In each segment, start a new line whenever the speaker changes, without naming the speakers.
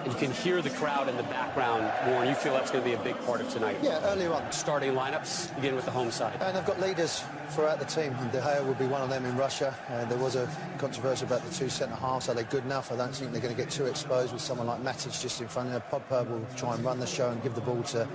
And you can hear the crowd in the background, Warren. You feel that's going to be a big part of tonight?
Yeah, earlier on.
Starting lineups, begin with the home side.
And they've got leaders throughout the team. And De Gea will be one of them in Russia. There was a controversy about the two centre-halves. Are they good enough? I don't think they're going to get too exposed with someone like Matic just in front of them. Pogba will try and run the show and give the ball to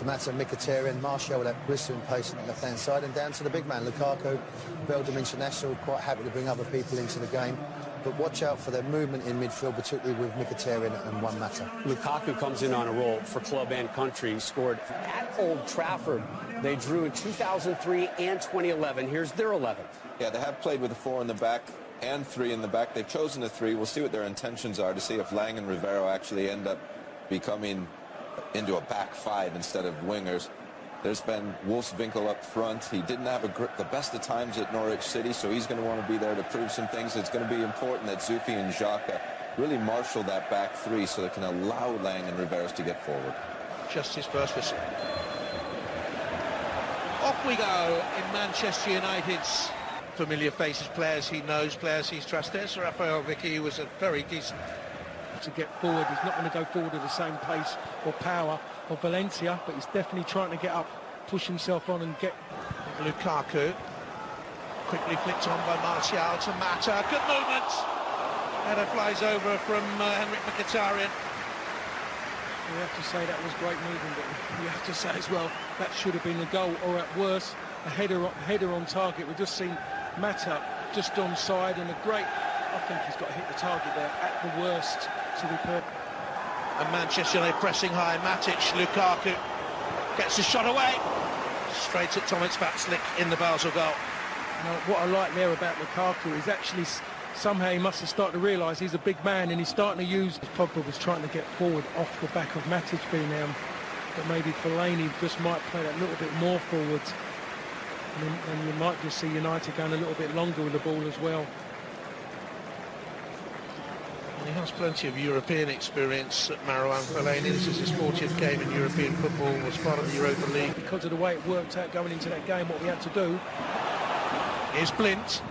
Mata, Mkhitaryan, Martial with that blistering pace on the left-hand side. And down to the big man, Lukaku, Belgium international, quite happy to bring other people into the game. But watch out for their movement in midfield, particularly with Mkhitaryan and Juan Mata.
Lukaku comes in on a roll for club and country. Scored at Old Trafford. They drew in 2003 and 2011. Here's their 11th.
Yeah, they have played with a 4 in the back and 3 in the back. They've chosen a 3. We'll see what their intentions are to see if Lang and Rivero actually end up becoming into a back 5 instead of wingers. There's been Wolfswinkel up front. He didn't have the best of times at Norwich City, so he's going to want to be there to prove some things. It's going to be important that Zufi and Xhaka really marshal that back 3 so they can allow Lang and Riveros to get forward.
Just his first whistle. Off we go in Manchester United's familiar faces, players he knows, players he's trusted. There's Rafael Vicky, who was a very decent
to get forward. He's not going to go forward at the same pace or power of Valencia, but he's definitely trying to get up, push himself on and get...
Lukaku, quickly flicked on by Martial to Mata. Good movement. Header flies over from Henrik Mkhitaryan.
You have to say that was great movement, but you have to say as well that should have been a goal, or at worst a header on target. We've just seen Mata just onside, and a great... I think he's got to hit the target there at the worst to be perfect.
And Manchester United pressing high. Matic, Lukaku gets the shot away. Straight at Tomic Vatslik in the Basel goal.
Now, what I like there about Lukaku is actually somehow he must have started to realise he's a big man, and he's starting to use... Pogba was trying to get forward off the back of Matic being there, but maybe Fellaini just might play that little bit more forwards. And you might just see United going a little bit longer with the ball as well.
He has plenty of European experience at Marouane Fellaini. This is his 40th game in European football, was part of the Europa League.
Because of the way it worked out going into that game, what we had to do.
Here's Blint,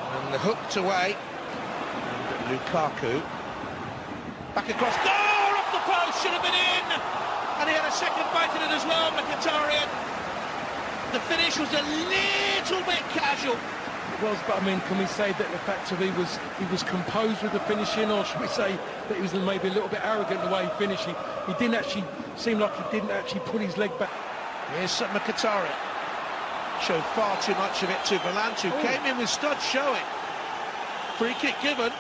and the hooked away. And Lukaku, back across, goal off the post, should have been in! And he had a second bite at it as well, Mkhitaryan. The finish was a little bit casual.
Was, but I mean, can we say that the fact of he was composed with the finishing, or should we say that he was maybe a little bit arrogant the way he finished? He didn't actually seem like he didn't actually put his leg back.
Here's Mkhitaryan. Showed far too much of it to Valantu. Came in with studs showing. Free kick given,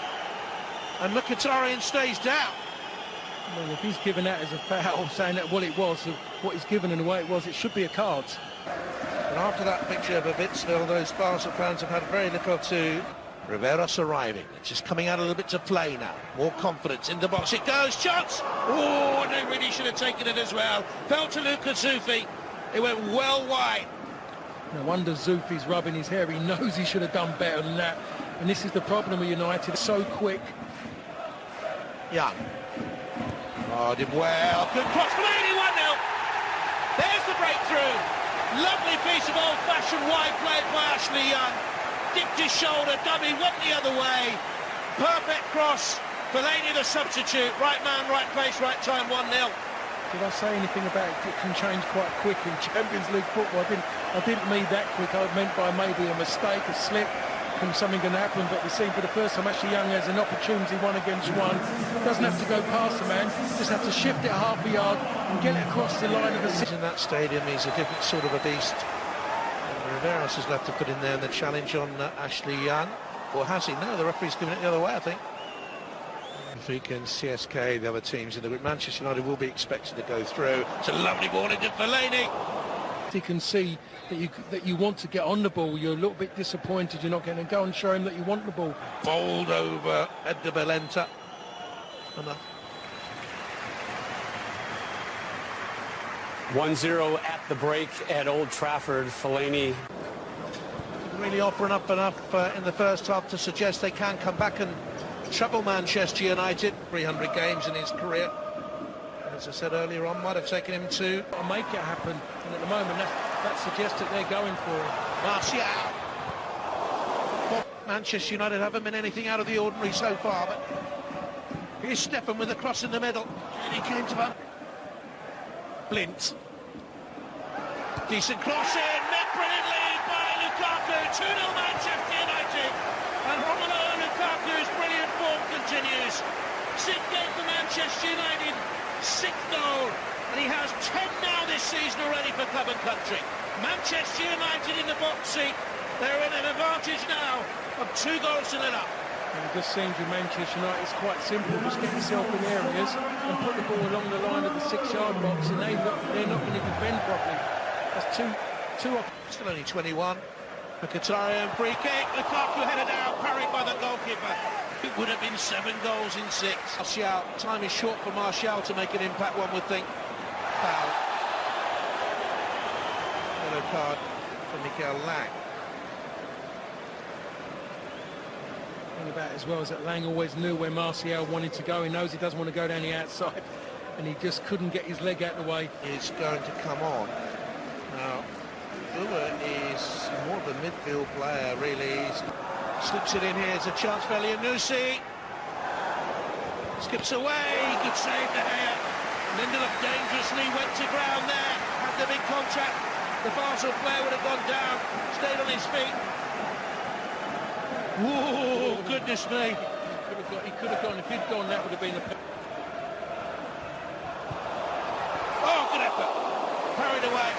and Mkhitaryan stays down.
Well, if he's given that as a foul, saying that what it was, what he's given and the way it was, it should be a card.
And after that picture of Bitsville, those Basel fans have had very little to... Riveros arriving, just coming out a little bit to play now. More confidence in the box, it goes, chance! Oh, and they really should have taken it as well. Fell to Lucas Zufi, it went well wide.
No wonder Zufi's rubbing his hair, he knows he should have done better than that. And this is the problem with United, it's so quick.
Young. Oh, did well, good cross, Fellaini 1-0. There's the breakthrough. Lovely piece of old-fashioned wide play by Ashley Young. Dipped his shoulder, dummy went the other way. Perfect cross. Fellaini the substitute. Right man, right place, right time, 1-0.
Did I say anything about it can change quite quick in Champions League football? I didn't mean that quick. I meant by maybe a mistake, a slip, and something can happen. But we see for the first time Ashley Young has an opportunity 1 against 1. Doesn't have to go past the man, just have to shift it half a yard and get it across the line of the...
In that stadium, he's a different sort of a beast. And Riveros has left to put in there the challenge on Ashley Young. Or has he? No, the referee's given it the other way, I think. Benfica and CSK, the other teams in the group. Manchester United will be expected to go through. It's a lovely ball into Fellaini.
You can see that you want to get on the ball. You're a little bit disappointed you're not getting it. Go and show him that you want the ball.
Fold over Edgar Belenta. Enough.
1-0 at the break at Old Trafford. Fellaini
really offering up enough in the first half to suggest they can come back and trouble Manchester United. 300 games in his career. As I said earlier on, might have taken him to
make it happen. And at the moment, that suggests that they're going for it.
Martial. Well, Manchester United haven't been anything out of the ordinary so far, but Here's Steffen with a cross in the middle. And he came to Blint. Decent cross in, met brilliantly by Lukaku. 2-0 Manchester United. And Romelu Lukaku's brilliant form continues. Sid gave for Manchester United 6th goal. And he has 10 now this season already for club and country. Manchester United in the box seat. They're in an advantage now of 2 goals to 0.
And it just seems with Manchester United it's quite simple. Just get yourself in areas and put the ball along the line of the 6-yard box, and they're not going to defend properly. That's two.
Still only 21. Mkhitaryan free kick. Lukaku headed out, parried by the goalkeeper. It would have been 7 goals in 6. Martial, time is short for Martial to make an impact, one would think. Foul. Yellow card for Mikel Lang.
About as well as that Lang always knew where Martial wanted to go. He knows he doesn't want to go down the outside, and he just couldn't get his leg out of the way.
Is going to come on. Now, Uber is more of a midfield player, really. He slips it in here. It's a chance for Elyounoussi. Skips away. Good save there. Lindelof dangerously went to ground there. Had the big contact. The Basel player would have gone down. Stayed on his feet. Whoa, goodness me.
He could have gone. If he'd gone, that would have been a...
Oh, good effort. Carried away.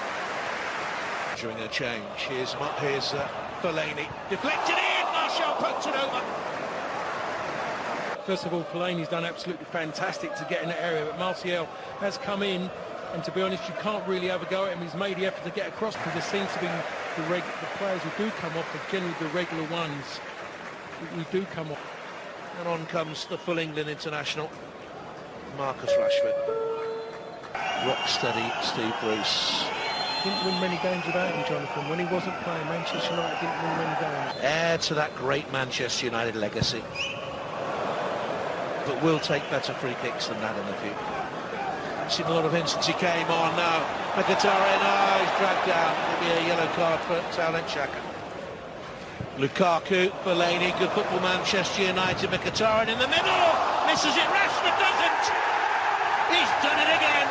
During a change, here's Fellaini. Deflected in, Martial poked it over.
First of all, Fellaini's done absolutely fantastic to get in that area, but Martial has come in, and to be honest, you can't really have a go at him. He's made the effort to get across, because there seems to be the players who do come off are generally the regular ones. We do come off.
And on comes the full England international, Marcus Rashford. Rock steady Steve Bruce.
Didn't win many games without him, Jonathan. When he wasn't playing, Manchester United didn't win many games.
Heir to that great Manchester United legacy. But will take better free kicks than that in the future. Seen a lot of him since he came on now. Mkhitaryan, he's dragged down. It'll be a yellow card for Talent Xhaka. Lukaku, Fellaini, good football, Manchester United. Mkhitaryan in the middle, misses it. Rashford doesn't. He's done it again.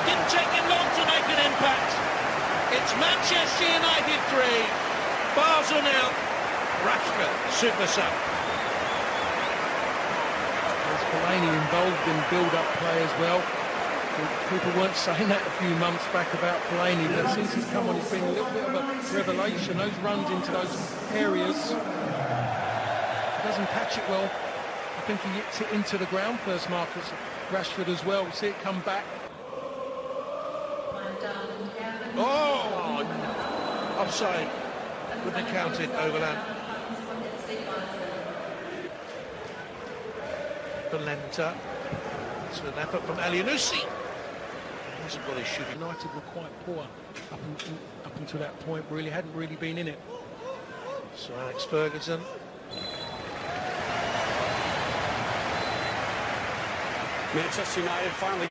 Didn't take him long to make an impact. It's Manchester United 3, Basel 0. Rashford, super sub.
There's Fellaini involved in build-up play as well. People weren't saying that a few months back about Fellaini, but since he's come on, it's been a little bit of a revelation. Those runs into those areas, he doesn't catch it well. I think he hits it into the ground first, Marcus Rashford as well. See it come back.
Oh! Offside. Wouldn't have counted, Overland. Valenta. It's an effort from Elyounoussi. Hasn't got his shooting.
United were quite poor up until that point, really. Hadn't really been in it.
So Alex Ferguson.
Manchester United finally